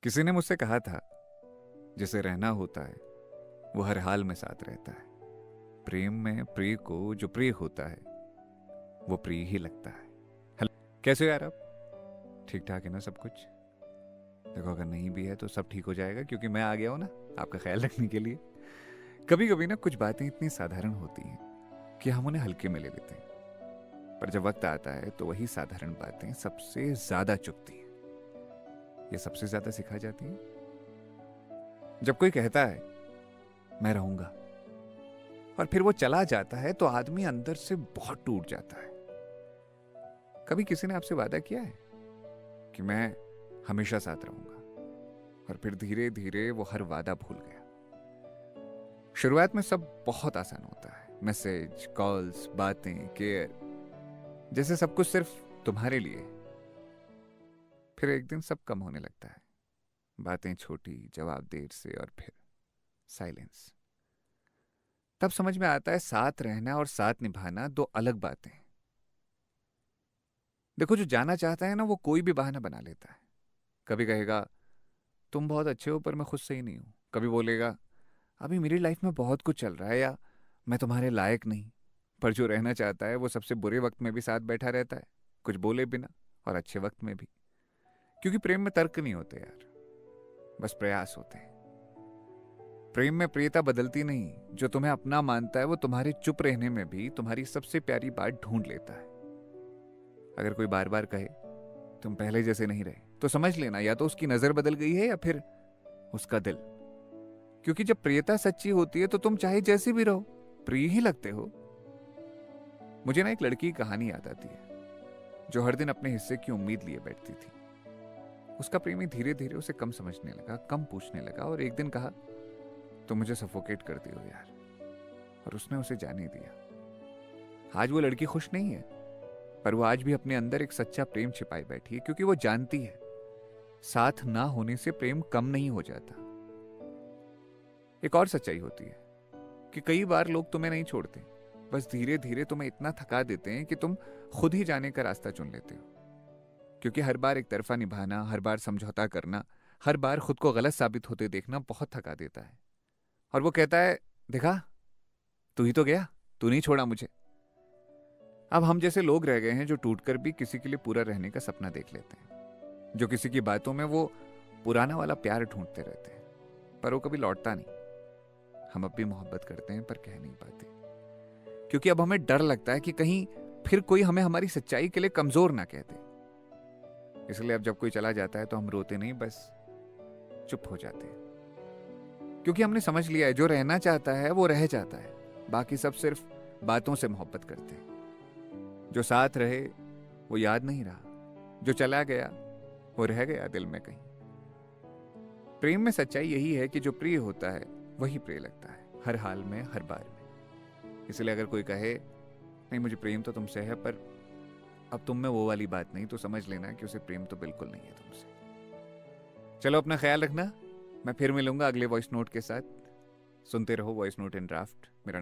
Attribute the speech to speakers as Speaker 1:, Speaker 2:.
Speaker 1: किसी ने मुझसे कहा था, जिसे रहना होता है वो हर हाल में साथ रहता है। प्रेम में प्रिय को जो प्रिय होता है वो प्रिय ही लगता है। हेलो, कैसे हो यार आप? ठीक ठाक है ना सब कुछ? देखो, अगर नहीं भी है तो सब ठीक हो जाएगा, क्योंकि मैं आ गया हूं ना आपका ख्याल रखने के लिए। कभी कभी ना कुछ बातें इतनी साधारण होती हैं कि हम उन्हें हल्के में ले लेते हैं, पर जब वक्त आता है तो वही साधारण बातें सबसे ज्यादा चुभती हैं। ये सबसे ज्यादा सिखा जाती हैं जब कोई कहता है मैं रहूंगा, और फिर वो चला जाता है तो आदमी अंदर से बहुत टूट जाता है। कभी किसी ने आपसे वादा किया है कि मैं हमेशा साथ रहूंगा, और फिर धीरे धीरे वो हर वादा भूल गया। शुरुआत में सब बहुत आसान होता है, मैसेज, कॉल्स, बातें, केयर, जैसे सब कुछ सिर्फ तुम्हारे लिए। फिर एक दिन सब कम होने लगता है, बातें छोटी, जवाब देर से, और फिर साइलेंस। तब समझ में आता है साथ रहना और साथ निभाना दो अलग बातें हैं। देखो, जो जाना चाहता है ना वो कोई भी बहाना बना लेता है। कभी कहेगा तुम बहुत अच्छे हो पर मैं खुद से ही नहीं हूं। कभी बोलेगा अभी मेरी लाइफ में बहुत कुछ चल रहा है, या मैं तुम्हारे लायक नहीं। पर जो रहना चाहता है वो सबसे बुरे वक्त में भी साथ बैठा रहता है, कुछ बोले बिना, और अच्छे वक्त में भी। क्योंकि प्रेम में तर्क नहीं होते यार, बस प्रयास होते हैं। प्रेम में प्रियता बदलती नहीं। जो तुम्हें अपना मानता है वो तुम्हारे चुप रहने में भी तुम्हारी सबसे प्यारी बात ढूंढ लेता है। अगर कोई बार बार कहे तुम पहले जैसे नहीं रहे, तो समझ लेना या तो उसकी नजर बदल गई है या फिर उसका दिल। क्योंकि जब प्रियता सच्ची होती है तो तुम चाहे जैसे भी रहो प्रिय ही लगते हो। मुझे ना एक लड़की की कहानी याद आती है, जो हर दिन अपने हिस्से की उम्मीद लिए बैठती थी। उसका प्रेमी धीरे धीरे उसे कम समझने लगा, कम पूछने लगा, और एक दिन कहा तुम मुझे सफोकेट करती हो यार, और उसने उसे जाने दिया। आज वो लड़की खुश नहीं है, पर वो आज भी अपने अंदर एक सच्चा प्रेम छिपाई बैठी है, क्योंकि वो जानती है साथ ना होने से प्रेम कम नहीं हो जाता। एक और सच्चाई होती है कि कई बार लोग तुम्हें नहीं छोड़ते, बस धीरे धीरे तुम्हें इतना थका देते हैं कि तुम खुद ही जाने का रास्ता चुन लेते हो। क्योंकि हर बार एक तरफा निभाना, हर बार समझौता करना, हर बार खुद को गलत साबित होते देखना बहुत थका देता है। और वो कहता है देखा, तू ही तो गया, तू नहीं छोड़ा मुझे। अब हम जैसे लोग रह गए हैं जो टूटकर भी किसी के लिए पूरा रहने का सपना देख लेते हैं, जो किसी की बातों में वो पुराना वाला प्यार ढूंढते रहते हैं, पर वो कभी लौटता नहीं। हम अब भी मोहब्बत करते हैं पर कह नहीं पाते, क्योंकि अब हमें डर लगता है कि कहीं फिर कोई हमें हमारी सच्चाई के लिए कमजोर ना कह दे। इसलिए अब जब कोई चला जाता है तो हम रोते नहीं, बस चुप हो जाते हैं। क्योंकि हमने समझ लिया है जो रहना चाहता है वो रह जाता है, बाकी सब सिर्फ बातों से मोहब्बत करते हैं। जो साथ रहे वो याद नहीं रहा, जो चला गया वो रह गया दिल में कहीं। प्रेम में सच्चाई यही है कि जो प्रिय होता है वही प्रिय लगता है, हर हाल में, हर बार में। इसलिए अगर कोई कहे नहीं मुझे प्रेम तो तुमसे है पर अब तुम में वो वाली बात नहीं, तो समझ लेना कि उसे प्रेम तो बिल्कुल नहीं है तुमसे। चलो, अपना ख्याल रखना। मैं फिर मिलूंगा अगले वॉइस नोट के साथ। सुनते रहो वॉइस नोट इन ड्राफ्ट। मेरा